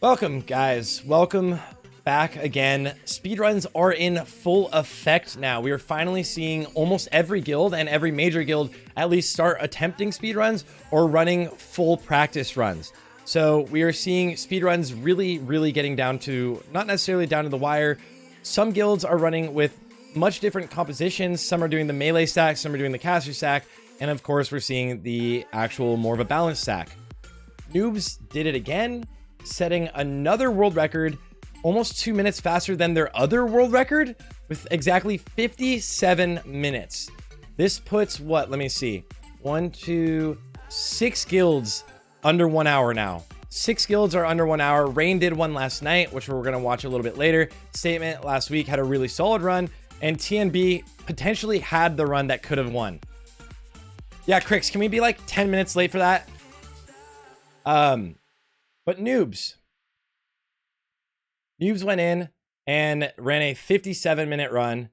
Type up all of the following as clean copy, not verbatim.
Welcome, guys. Welcome back again. Speedruns are in full effect now. We are finally seeing almost every guild and every major guild at least start attempting speedruns or running full practice runs. So we are seeing speedruns really getting down to, not necessarily down to the wire. Some guilds are running with much different compositions. Some are doing the melee stack, some are doing the caster stack, and of course we're seeing the actual more of a balanced stack. Noobs did it again, setting another world record almost 2 minutes faster than their other world record with exactly 57 minutes. This puts what? Let me see. 6 guilds under 1 hour now. 6 guilds are under 1 hour. Rain did one last night, which we're going to watch a little bit later. Statement last week had a really solid run, and TNB potentially had the run that could have won. Yeah, Crix, can we be like 10 minutes late for that? But Noobs went in and ran a 57-minute run.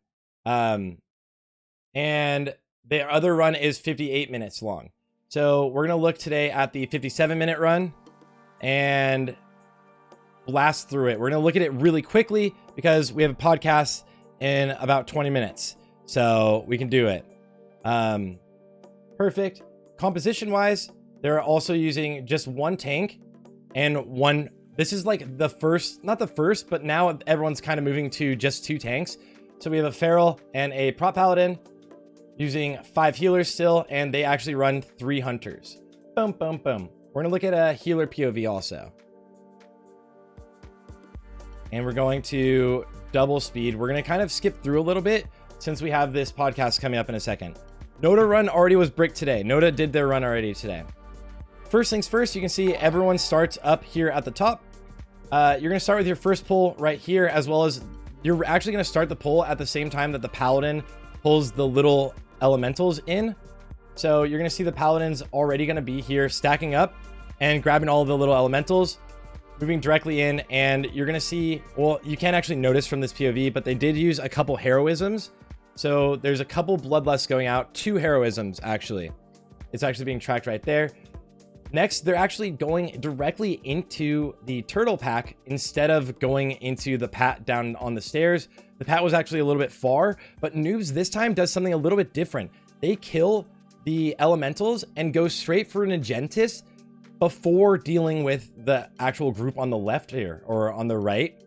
And their other run is 58 minutes long. So we're going to look today at the 57-minute run and blast through it. We're going to look at it really quickly because we have a podcast in about 20 minutes. So we can do it. Perfect. Composition-wise, they're also using just one tank and one. This is like the first, not the first, but now everyone's kind of moving to just 2 tanks. So we have a Feral and a Prop Paladin using 5 healers still, and they actually run 3 hunters. Boom, boom, boom. We're going to look at a healer POV also. And we're going to double speed. We're going to kind of skip through a little bit since we have this podcast coming up in a second. Noda run already was bricked today. Noda did their run already today. First things first, you can see everyone starts up here at the top. You're going to start with your first pull right here, as well as you're actually going to start the pull at the same time that the Paladin pulls the little elementals in. So you're going to see the Paladin's already going to be here stacking up and grabbing all of the little elementals, moving directly in. And you're going to see, well, you can't actually notice from this POV, but they did use a couple heroisms. So there's a couple bloodlusts going out, 2 heroisms actually. It's actually being tracked right there. Next, they're actually going directly into the turtle pack instead of going into the pat down on the stairs. The pat was actually a little bit far, but Noobs this time does something a little bit different. They kill the elementals and go straight for an Agentis before dealing with the actual group on the left here, or on the right,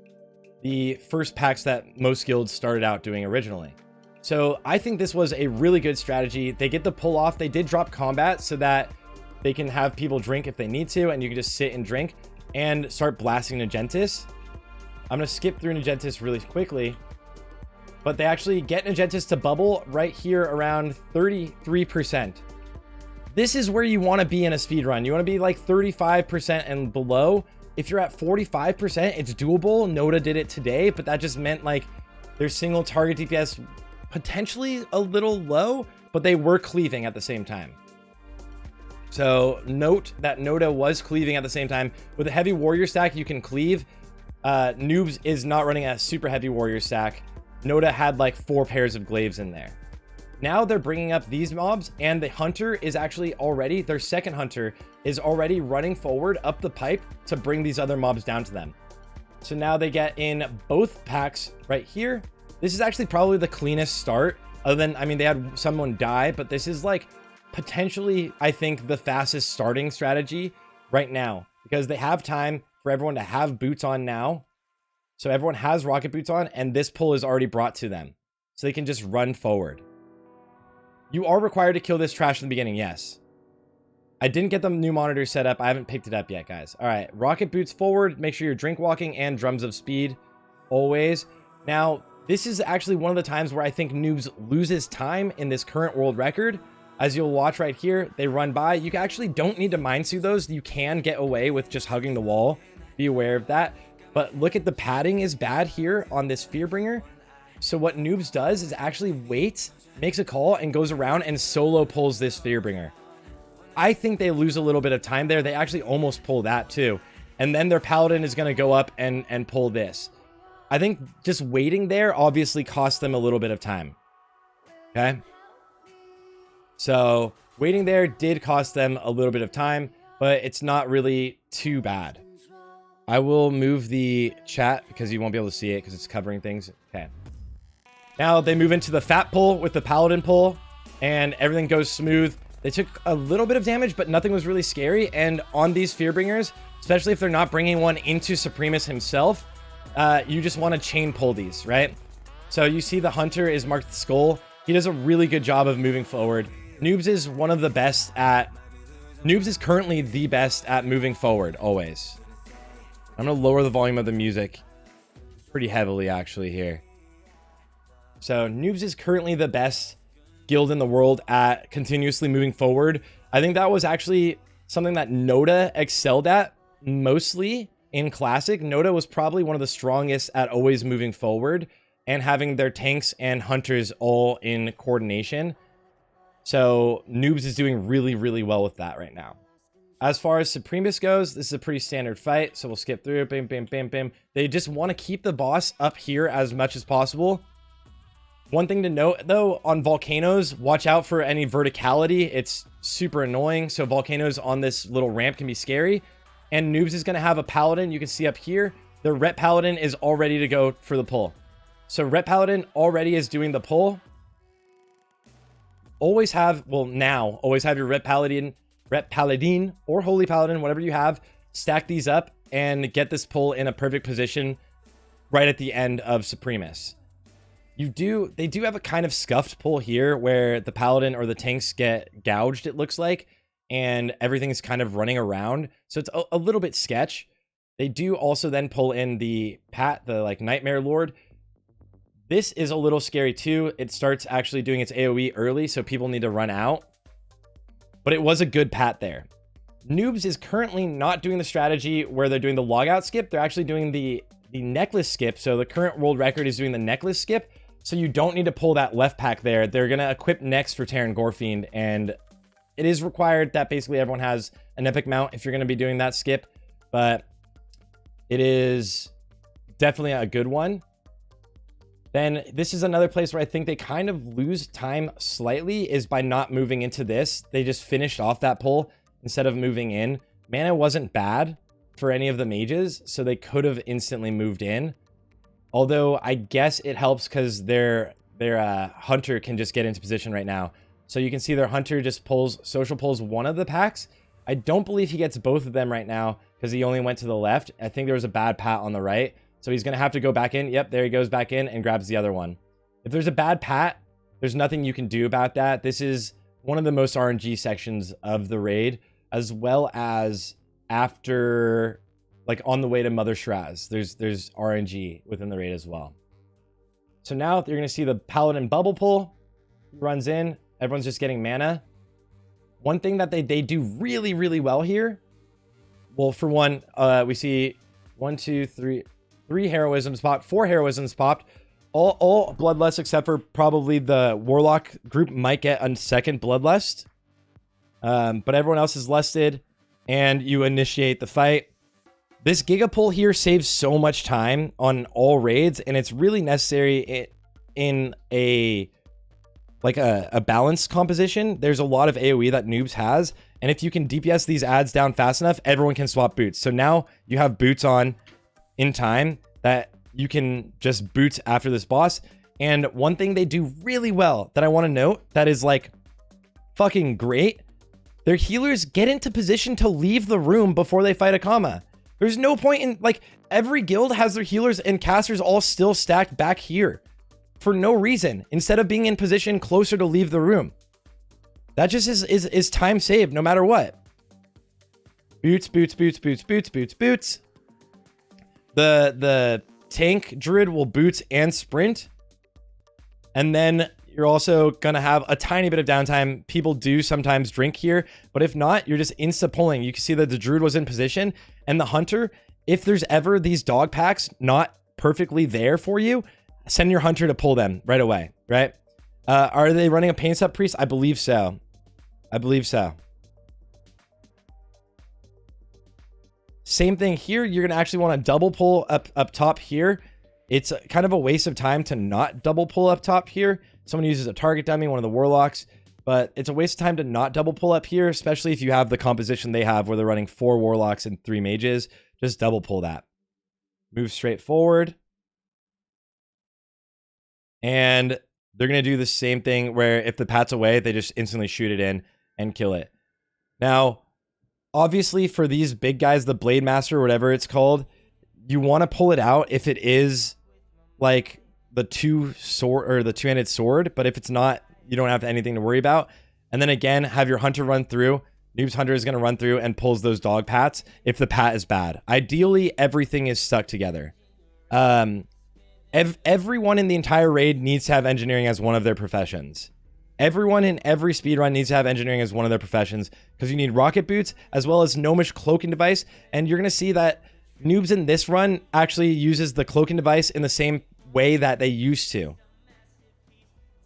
the first packs that most guilds started out doing originally. So I think this was a really good strategy. They get the pull off. They did drop combat so that they can have people drink if they need to, and you can just sit and drink and start blasting Agentis. I'm going to skip through Agentis really quickly, but they actually get Agentis to bubble right here around 33%. This is where you want to be in a speed run. You want to be like 35% and below. If you're at 45%, it's doable. Noda did it today, but that just meant like their single target DPS potentially a little low, but they were cleaving at the same time. So note that Noda was cleaving at the same time. With a heavy warrior stack, you can cleave. Noobs is not running a super heavy warrior stack. Noda had like 4 pairs of glaives in there. Now they're bringing up these mobs, and the hunter is actually already, their second hunter is already running forward up the pipe to bring these other mobs down to them. So now they get in both packs right here. This is actually probably the cleanest start, other than, I mean, they had someone die, but this is like potentially, I think, the fastest starting strategy right now, because they have time for everyone to have boots on now. So everyone has rocket boots on, and this pull is already brought to them, so they can just run forward. You are required to kill this trash in the beginning. Yes, I didn't get the new monitor set up. I haven't picked it up yet, guys. All right, rocket boots forward. Make sure you're drink walking and drums of speed always. Now this is actually one of the times where I think Noobs loses time in this current world record. As you'll watch right here, they run by. You actually don't need to mind-sue those. You can get away with just hugging the wall. Be aware of that. But look at the padding is bad here on this Fearbringer. So what Noobs does is actually waits, makes a call, and goes around and solo pulls this Fearbringer. I think they lose a little bit of time there. They actually almost pull that too. And then their Paladin is going to go up and pull this. I think just waiting there obviously cost them a little bit of time. Okay. So waiting there did cost them a little bit of time, but it's not really too bad. I will move the chat because you won't be able to see it because it's covering things. Okay. Now they move into the fat pull with the paladin pull, and everything goes smooth. They took a little bit of damage, but nothing was really scary. And on these Fearbringers, especially if they're not bringing one into Supremus himself, you just want to chain pull these, right? So you see the Hunter is marked with Skull. He does a really good job of moving forward. Noobs is one of the best at... Noobs is currently the best at moving forward, always. I'm going to lower the volume of the music pretty heavily, actually, here. So Noobs is currently the best guild in the world at continuously moving forward. I think that was actually something that Noda excelled at mostly in Classic. Noda was probably one of the strongest at always moving forward and having their tanks and hunters all in coordination. So Noobs is doing really, really well with that right now. As far as Supremus goes, this is a pretty standard fight, so we'll skip through it. Bam, bam, bam, bam. They just want to keep the boss up here as much as possible. One thing to note, though, on volcanoes, watch out for any verticality. It's super annoying, so volcanoes on this little ramp can be scary. And Noobs is going to have a paladin. You can see up here, the Ret Paladin is all ready to go for the pull. So Ret Paladin already is doing the pull. Always have, well, now, always have your Ret Paladin or Holy Paladin, whatever you have, stack these up and get this pull in a perfect position right at the end of Supremus. They do have a kind of scuffed pull here where the Paladin or the tanks get gouged, it looks like, and everything's kind of running around. So it's a little bit sketch. They do also then pull in the like Nightmare Lord. This is a little scary too. It starts actually doing its AoE early, so people need to run out. But it was a good pat there. Noobs is currently not doing the strategy where they're doing the logout skip. They're actually doing the necklace skip. So the current world record is doing the necklace skip. So you don't need to pull that left pack there. They're going to equip next for Terran Gorefiend. And it is required that basically everyone has an epic mount if you're going to be doing that skip. But it is definitely a good one. Then this is another place where I think they kind of lose time slightly is by not moving into this. They just finished off that pull instead of moving in. Mana wasn't bad for any of the mages, so they could have instantly moved in. Although I guess it helps because their hunter can just get into position right now. So you can see their hunter just social pulls one of the packs. I don't believe he gets both of them right now because he only went to the left. I think there was a bad pat on the right. So he's going to have to go back in. Yep, there he goes back in and grabs the other one. If there's a bad pat, there's nothing you can do about that. This is one of the most RNG sections of the raid, as well as after, like on the way to Mother Shraz, there's RNG within the raid as well. So now you're going to see the Paladin bubble pull. He runs in. Everyone's just getting mana. One thing that they do really, really well here. Well, for one, we see 1, 2, 3... 3 heroisms popped, 4 heroisms popped, all bloodlust except for probably the warlock group might get a second bloodlust, but everyone else is lusted, and you initiate the fight. This giga pull here saves so much time on all raids, and it's really necessary in a balanced composition. There's a lot of AoE that Noobs has, and if you can DPS these ads down fast enough, everyone can swap boots. So now you have boots on in time that you can just boot after this boss. And one thing they do really well that I want to note that is like fucking great, their healers get into position to leave the room before they fight a comma. There's no point in, like, every guild has their healers and casters all still stacked back here for no reason instead of being in position closer to leave the room. That just is time saved no matter what. Boots, boots, boots, boots, boots, boots, boots. The tank druid will boots and sprint. And then you're also going to have a tiny bit of downtime. People do sometimes drink here, but if not, you're just insta pulling. You can see that the druid was in position, and the hunter, if there's ever these dog packs not perfectly there for you, send your hunter to pull them right away, right? Are they running a pain sub priest? I believe so. I believe so. Same thing here. You're going to actually want to double pull up top here. It's kind of a waste of time to not double pull up top here. Someone uses a target dummy, one of the warlocks, but it's a waste of time to not double pull up here, especially if you have the composition they have where they're running 4 warlocks and 3 mages. just double pull that. Move straight forward. And they're going to do the same thing where if the pat's away, they just instantly shoot it in and kill it. Now, obviously for these big guys, the Blade Master, whatever it's called, you want to pull it out if it is like the two-handed sword. But if it's not, you don't have anything to worry about. And then again, have your hunter run through. Noob's hunter is going to run through and pulls those dog pats if the pat is bad. Ideally, everything is stuck together. Everyone in the entire raid needs to have engineering as one of their professions. Everyone in every speedrun needs to have engineering as one of their professions because you need rocket boots as well as gnomish cloaking device. And you're going to see that Noobs in this run actually uses the cloaking device in the same way that they used to.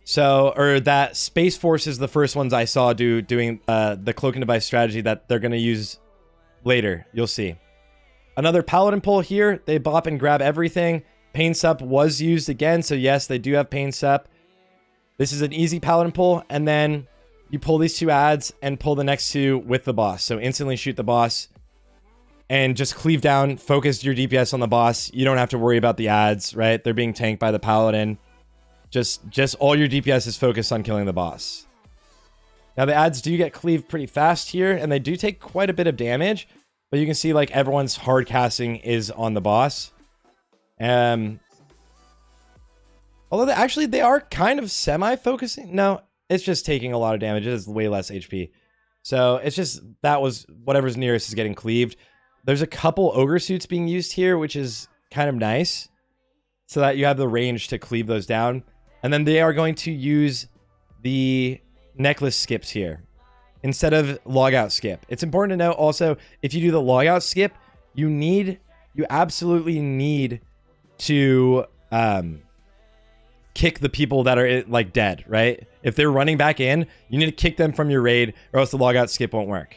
So, or that Space Force is the first ones I saw doing the cloaking device strategy that they're going to use later. You'll see. Another paladin pull here. They bop and grab everything. Pain Sup was used again. So yes, they do have Pain Sup. This is an easy paladin pull. And then you pull these two adds and pull the next two with the boss. So instantly shoot the boss and just cleave down. Focus your DPS on the boss. You don't have to worry about the adds, right? They're being tanked by the paladin. Just all your DPS is focused on killing the boss. Now the adds do get cleaved pretty fast here, and they do take quite a bit of damage, but you can see like everyone's hard casting is on the boss. Although they are kind of semi-focusing. No, it's just taking a lot of damage. It is way less HP. So it's just that was whatever's nearest is getting cleaved. There's a couple ogre suits being used here, which is kind of nice, so that you have the range to cleave those down. And then they are going to use the necklace skips here instead of logout skip. It's important to note also, if you do the logout skip, you absolutely need to kick the people that are like dead, right? If they're running back in, you need to kick them from your raid or else the logout skip won't work.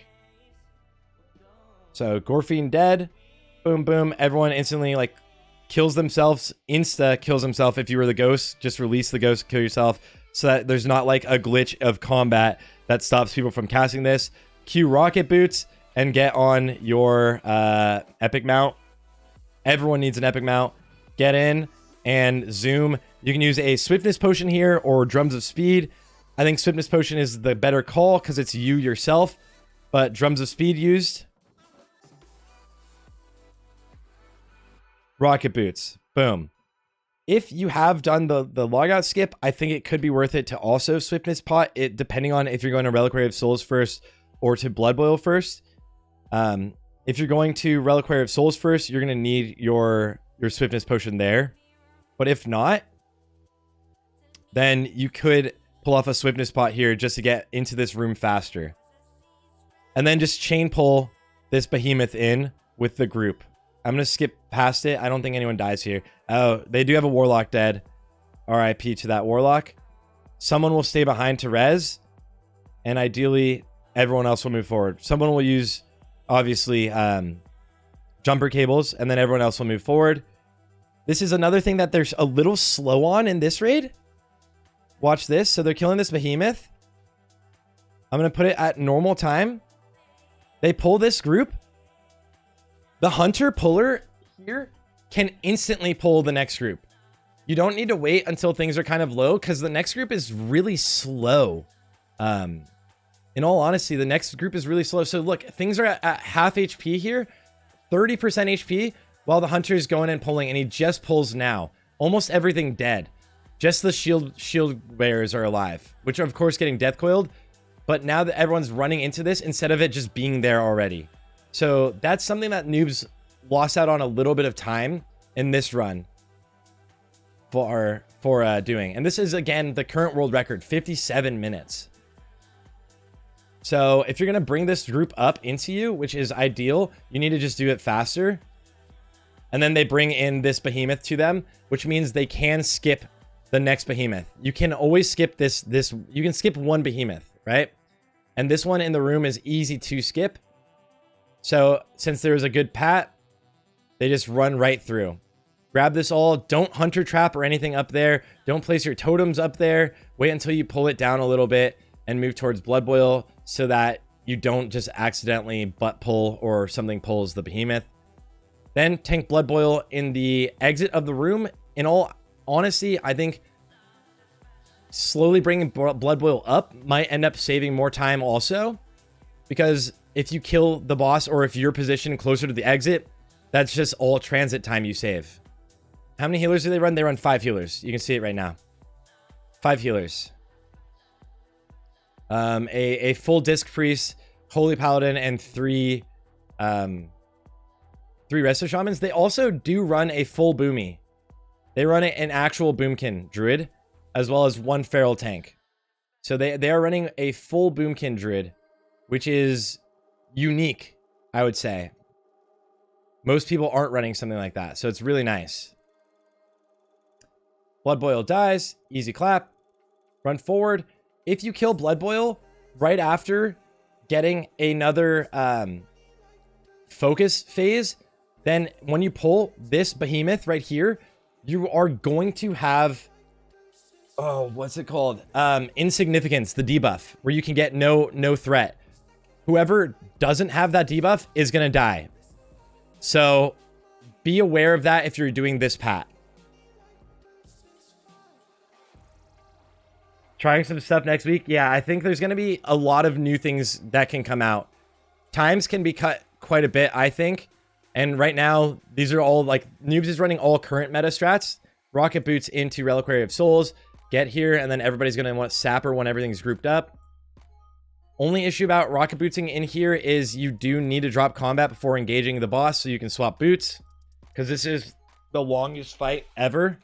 So Gorfiend dead. Boom, boom. Everyone instantly like kills themselves, kills himself. If you were the ghost, just release the ghost, kill yourself, so that there's not like a glitch of combat that stops people from casting this. Cue rocket boots and get on your epic mount. Everyone needs an epic mount. Get in and zoom. You can use a swiftness potion here or drums of speed. I think swiftness potion is the better call because it's you yourself, but drums of speed used. Rocket boots. Boom. If you have done the logout skip, I think it could be worth it to also swiftness pot it, depending on if you're going to Reliquary of Souls first or to Blood Boil first. If you're going to Reliquary of Souls first, you're going to need your swiftness potion there. But if not, then you could pull off a swiftness pot here just to get into this room faster. And then just chain pull this behemoth in with the group. I'm going to skip past it. I don't think anyone dies here. Oh, they do have a warlock dead. RIP to that warlock. Someone will stay behind to res. And ideally, everyone else will move forward. Someone will use, obviously, jumper cables. And then everyone else will move forward. This is another thing that they're a little slow on in this raid. Watch this. So they're killing this behemoth. I'm going to put it at normal time. They pull this group. The hunter puller here can instantly pull the next group. You don't need to wait until things are kind of low because the next group is really slow. In all honesty, the next group is really slow. So look, things are at half HP here, 30% HP, while the hunter is going and pulling, and he just pulls now. Almost everything dead. Just the shield bearers are alive, which are of course getting death coiled. But now that everyone's running into this, instead of it just being there already. So that's something that Noobs lost out on a little bit of time in this run for doing. And this is, again, the current world record, 57 minutes. So if you're going to bring this group up into you, which is ideal, you need to just do it faster. And then they bring in this behemoth to them, which means they can skip the next behemoth. You can always skip this. You can skip one behemoth, right? And this one in the room is easy to skip. So since there is a good pat, they just run right through. Grab this all. Don't hunter trap or anything up there. Don't place your totems up there. Wait until you pull it down a little bit and move towards Blood Boil so that you don't just accidentally butt pull or something pulls the behemoth. Then tank Blood Boil in the exit of the room. In all honesty, I think slowly bringing Blood Boil up might end up saving more time also. Because if you kill the boss, or if you're positioned closer to the exit, that's just all transit time you save. How many healers do they run? They run 5 healers. You can see it right now. 5 healers. A full disc priest, holy paladin, and 3 resto shamans. They also do run a full boomy. They run an actual boomkin druid, as well as 1 feral tank. So they are running a full boomkin druid, which is unique, I would say. Most people aren't running something like that, so it's really nice. Blood Boil dies, easy clap, run forward. If you kill Blood Boil right after getting another focus phase, then when you pull this behemoth right here, you are going to have, oh, what's it called? Insignificance, the debuff, where you can get no threat. Whoever doesn't have that debuff is going to die. So be aware of that if you're doing this pat. Trying some stuff next week. Yeah, I think there's going to be a lot of new things that can come out. Times can be cut quite a bit, I think. And right now, these are all like, Noobs is running all current meta strats. Rocket Boots into Reliquary of Souls. Get here, and then everybody's going to want Sapper when everything's grouped up. Only issue about Rocket Bootsing in here is you do need to drop combat before engaging the boss so you can swap boots. Because this is the longest fight ever.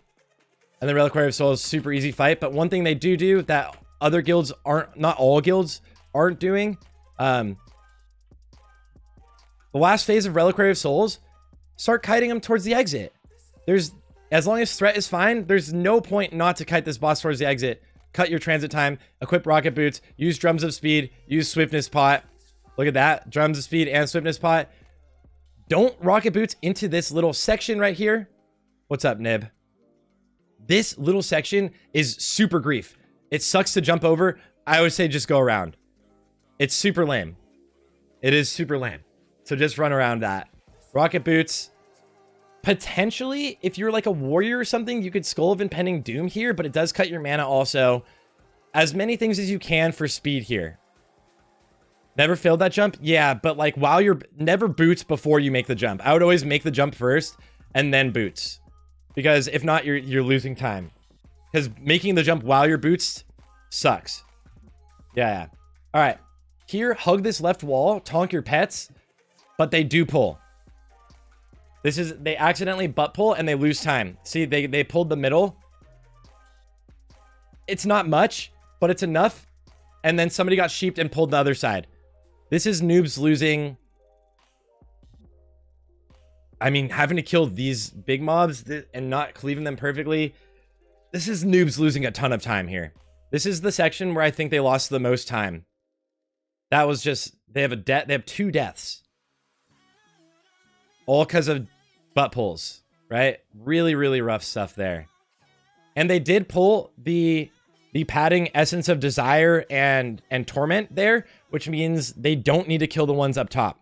And the Reliquary of Souls, super easy fight. But one thing they do that other guilds aren't, not all guilds aren't doing. The last phase of Reliquary of Souls, start kiting them towards the exit. As long as threat is fine, there's no point not to kite this boss towards the exit. Cut your transit time, equip Rocket Boots, use Drums of Speed, use Swiftness Pot. Look at that, Drums of Speed and Swiftness Pot. Don't Rocket Boots into this little section right here. What's up, Nib? This little section is super grief. It sucks to jump over. I would say just go around. It's super lame. It is super lame. So just run around that. Rocket Boots. Potentially, if you're like a warrior or something, you could Skull of Impending Doom here, but it does cut your mana also. As many things as you can for speed here. Never failed that jump? Yeah, but like while you're... Never boots before you make the jump. I would always make the jump first and then boots. Because if not, you're losing time. Because making the jump while you're boots sucks. Yeah. All right. Here, hug this left wall. Tonk your pets. But they do pull. This is... They accidentally butt pull and they lose time. See, they pulled the middle. It's not much, but it's enough. And then somebody got sheeped and pulled the other side. This is Noobs losing... I mean, having to kill these big mobs and not cleaving them perfectly. This is Noobs losing a ton of time here. This is the section where I think they lost the most time. That was just... They have they have 2 deaths. All because of butt pulls, right? Really, really rough stuff there. And they did pull the padding Essence of Desire and Torment there, which means they don't need to kill the ones up top.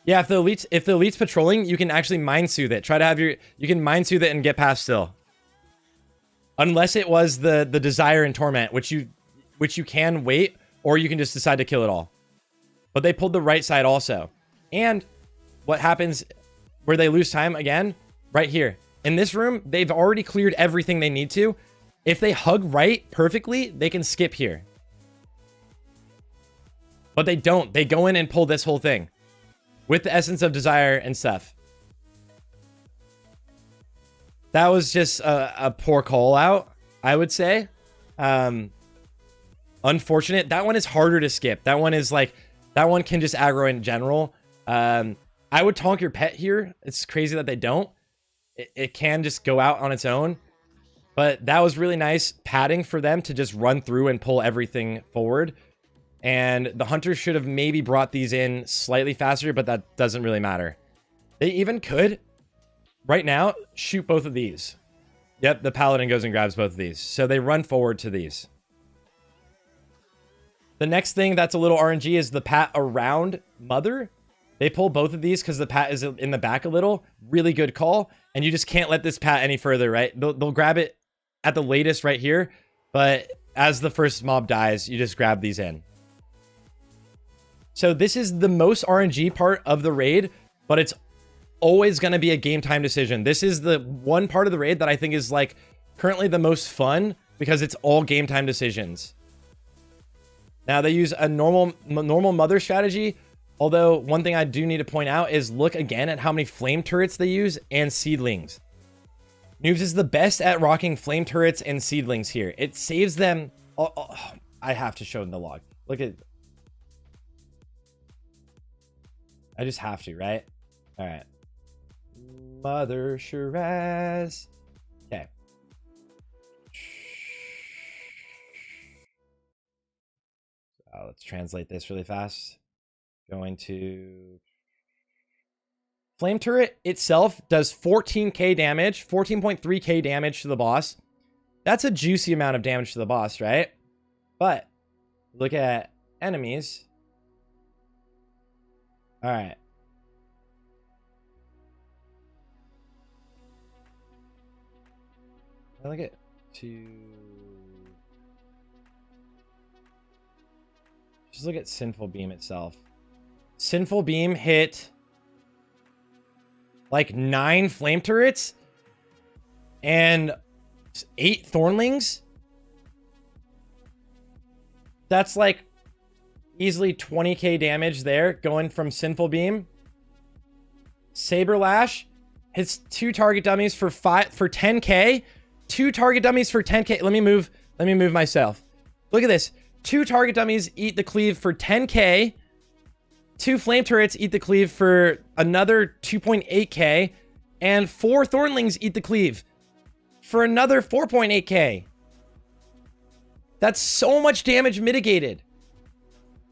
Yeah, if the elite's patrolling, you can actually Mind Soothe it. Try to have you can Mind Soothe it and get past still. Unless it was the Desire and Torment, which you can wait, or you can just decide to kill it all. But they pulled the right side also. And what happens where they lose time again? Right here. In this room, they've already cleared everything they need to. If they hug right perfectly, they can skip here. But they don't. They go in and pull this whole thing. With the Essence of Desire and stuff. That was just a poor call out, I would say. Unfortunate. That one is harder to skip. That one is like... That one can just aggro in general. I would tonk your pet here. It's crazy that they don't. It can just go out on its own. But that was really nice padding for them to just run through and pull everything forward. And the hunters should have maybe brought these in slightly faster, but that doesn't really matter. They even could, right now, shoot both of these. Yep, the paladin goes and grabs both of these. So they run forward to these. The next thing that's a little RNG is the pat around Mother. They pull both of these because the pat is in the back a little. Really good call. And you just can't let this pat any further, right? They'll grab it at the latest right here. But as the first mob dies, you just grab these in. So this is the most RNG part of the raid, but it's always going to be a game time decision. This is the one part of the raid that I think is like currently the most fun because it's all game time decisions. Now they use a normal mother strategy. Although one thing I do need to point out is look again at how many flame turrets they use and seedlings. Noobs is the best at rocking flame turrets and seedlings here. It saves them. I have to show them the log. Look at. I just have to, right? All right. Mother Shiraz. Okay. Let's translate this really fast. Going to flame turret itself does 14k damage, 14.3k damage to the boss. That's a juicy amount of damage to the boss, right? But look at enemies. All right. I look at just look at Sinful Beam itself. Sinful Beam hit like 9 flame turrets and 8 thornlings. That's like easily 20k damage there going from Sinful Beam. Saber Lash hits 2 target dummies for 10k. 2 target dummies for 10k. Let me move myself. Look at this. 2 target dummies eat the cleave for 10k. 2 flame turrets eat the cleave for another 2.8k. And 4 thornlings eat the cleave for another 4.8k. That's so much damage mitigated.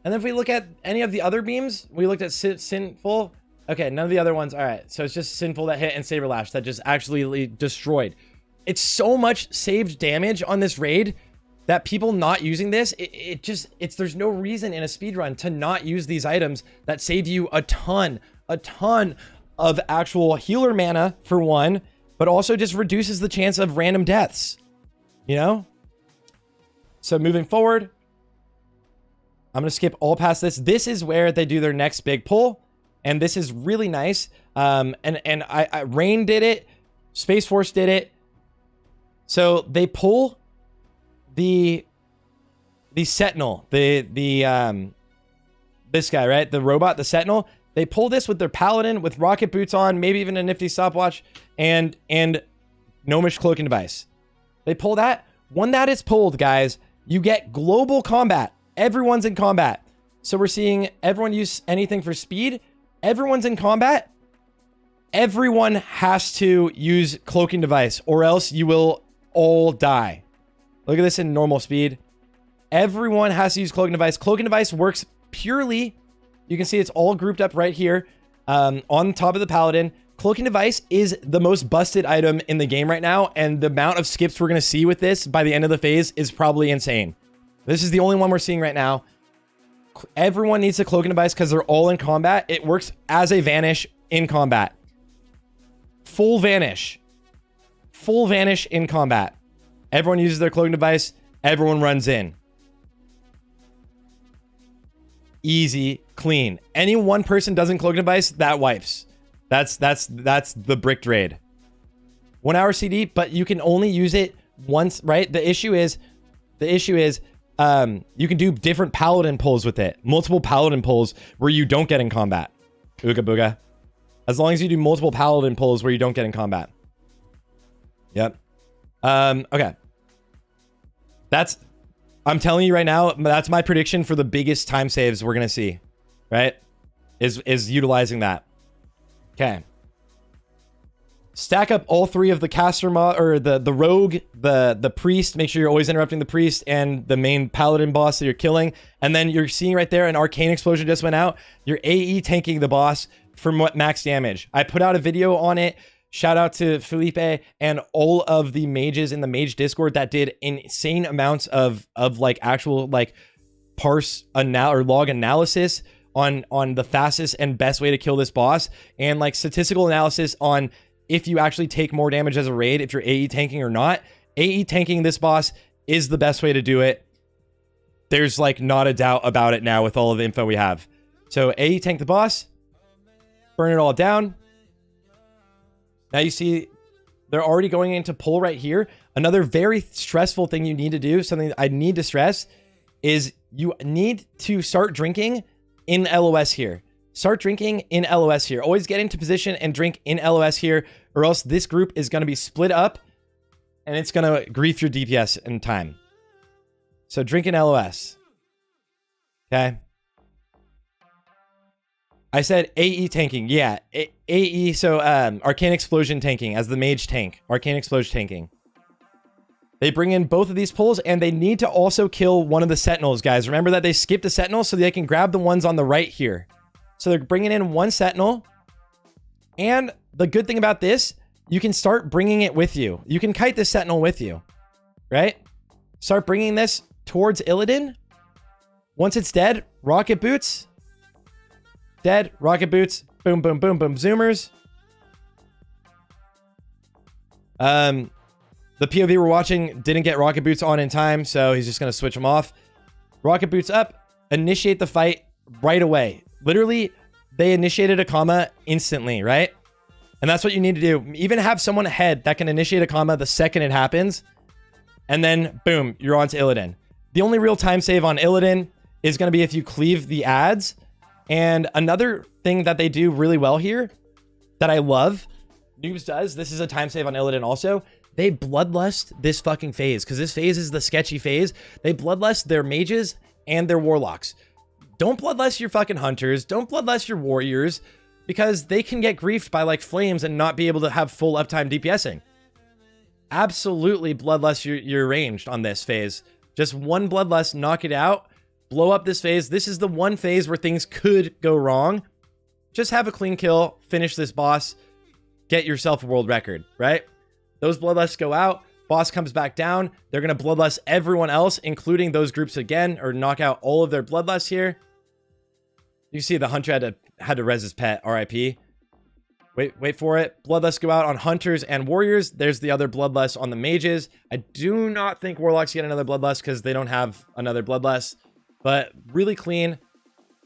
And then if we look at any of the other beams, we looked at Sinful. Okay, none of the other ones. All right, so it's just Sinful that hit and Saber Lash that just actually destroyed. It's so much saved damage on this raid that people not using this, there's no reason in a speedrun to not use these items that save you a ton of actual healer mana for one, but also just reduces the chance of random deaths, you know? So moving forward, I'm going to skip all past this. This is where they do their next big pull, and this is really nice. Rain did it. Space Force did it. So they pull the Sentinel, this guy, right? The robot, the Sentinel. They pull this with their Paladin, with rocket boots on, maybe even a nifty stopwatch, and Gnomish cloaking device. They pull that. When that is pulled, guys, you get global combat. Everyone's in combat. So we're seeing everyone use anything for speed. Everyone's in combat. Everyone has to use cloaking device, or else you will all die. Look at this in normal speed. Everyone has to use cloaking device. Cloaking device works purely. You can see it's all grouped up right here on top of the Paladin. Cloaking device is the most busted item in the game right now. And the amount of skips we're going to see with this by the end of the phase is probably insane. This is the only one we're seeing right now. Everyone needs a cloaking device because they're all in combat. It works as a vanish in combat. Full vanish. Full vanish in combat. Everyone uses their cloaking device. Everyone runs in. Easy, clean. Any one person doesn't cloaking device, that wipes. That's the bricked raid. 1 hour CD, but you can only use it once, right? The issue is you can do different Paladin pulls with it. Multiple Paladin pulls where you don't get in combat. Ooga booga. As long as you do multiple Paladin pulls where you don't get in combat. Yep. Okay. I'm telling you right now, that's my prediction for the biggest time saves we're going to see, right? Is utilizing that. Okay. Stack up all 3 of the caster mod, or the rogue, the priest. Make sure you're always interrupting the priest and the main paladin boss that you're killing. And then you're seeing right there an arcane explosion just went out. You're AE tanking the boss for max damage. I put out a video on it. Shout out to Felipe and all of the mages in the mage Discord that did insane amounts of like actual like parse or log analysis on the fastest and best way to kill this boss, and like statistical analysis on if you actually take more damage as a raid, if you're AE tanking or not. AE tanking this boss is the best way to do it. There's like not a doubt about it now with all of the info we have. So AE tank the boss, burn it all down. Now you see they're already going into pull right here. Another very stressful thing you need to do, something I need to stress, is you need to start drinking in LOS here. Start drinking in LOS here. Always get into position and drink in LOS here, or else this group is going to be split up and it's going to grief your DPS in time. So drink in LOS. Okay. I said AE tanking. Yeah. AE. So Arcane Explosion tanking as the mage tank. Arcane Explosion tanking. They bring in both of these pulls, and they need to also kill one of the sentinels, guys. Remember that they skipped the sentinel so they can grab the ones on the right here. So they're bringing in one sentinel. And the good thing about this, you can start bringing it with you. You can kite this sentinel with you, right? Start bringing this towards Illidan. Once it's dead, rocket boots. Dead, rocket boots. Boom, boom, boom, boom. Zoomers. The POV we're watching didn't get rocket boots on in time, so he's just going to switch them off. Rocket boots up. Initiate the fight right away. Literally, they initiated a comma instantly, right? And that's what you need to do. Even have someone ahead that can initiate a comma the second it happens. And then, boom, you're on to Illidan. The only real time save on Illidan is going to be if you cleave the ads. And another thing that they do really well here that I love, Noobs does, this is a time save on Illidan also, they bloodlust this fucking phase, because this phase is the sketchy phase. They bloodlust their mages and their warlocks. Don't bloodlust your fucking hunters. Don't bloodlust your warriors, because they can get griefed by like flames and not be able to have full uptime DPSing. Absolutely bloodlust your ranged on this phase. Just one bloodlust, knock it out, blow up this phase. This is the one phase where things could go wrong. Just have a clean kill, finish this boss, get yourself a world record, right? Those bloodlusts go out, boss comes back down. They're going to bloodlust everyone else, including those groups again, or knock out all of their bloodlusts here. You see the hunter had to res his pet, RIP. Wait for it. Bloodlusts go out on hunters and warriors. There's the other bloodlust on the mages. I do not think warlocks get another bloodlust because they don't have another bloodlust, but really clean.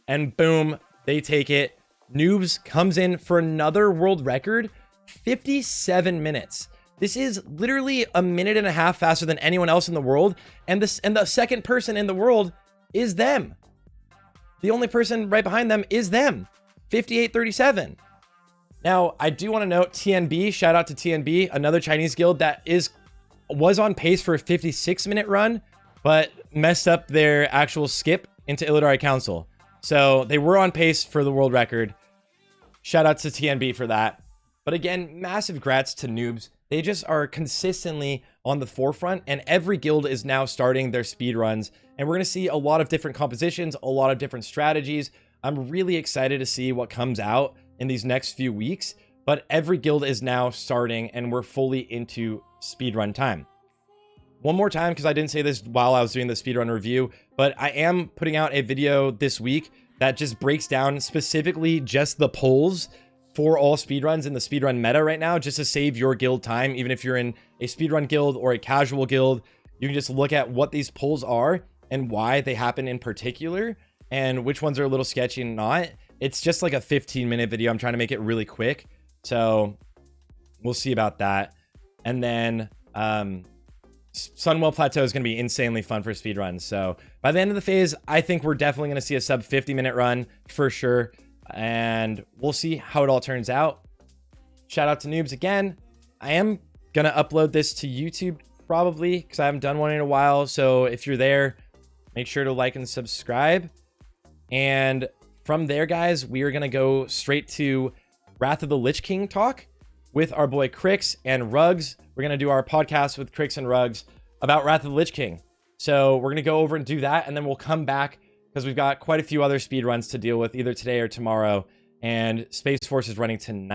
And boom, they take it. Noobs comes in for another world record, 57 minutes. This is literally a minute and a half faster than anyone else in the world. And the second person in the world is them. The only person right behind them is them. 58:37. Now, I do want to note TNB, shout out to TNB, another Chinese guild that was on pace for a 56-minute run, but messed up their actual skip into Illidari Council. So they were on pace for the world record. Shout out to TNB for that. But again, massive grats to Noobs. They just are consistently on the forefront, and every guild is now starting their speed runs. And we're going to see a lot of different compositions, a lot of different strategies. I'm really excited to see what comes out in these next few weeks, but every guild is now starting and we're fully into speedrun time. One more time, because I didn't say this while I was doing the speedrun review, but I am putting out a video this week that just breaks down specifically just the polls for all speedruns in the speedrun meta right now, just to save your guild time. Even if you're in a speedrun guild or a casual guild, you can just look at what these polls are and why they happen in particular and which ones are a little sketchy and not. It's just like a 15-minute video. I'm trying to make it really quick. So we'll see about that. And then Sunwell Plateau is going to be insanely fun for speedruns. So by the end of the phase, I think we're definitely going to see a sub 50-minute run for sure. And we'll see how it all turns out. Shout out to Noobs again. I am going to upload this to YouTube probably, because I haven't done one in a while. So if you're there, make sure to like and subscribe. And from there, guys, we are going to go straight to Wrath of the Lich King talk with our boy Crix and Rugs. We're going to do our podcast with Crix and Rugs about Wrath of the Lich King. So we're going to go over and do that, and then we'll come back because we've got quite a few other speed runs to deal with either today or tomorrow. And Space Force is running tonight.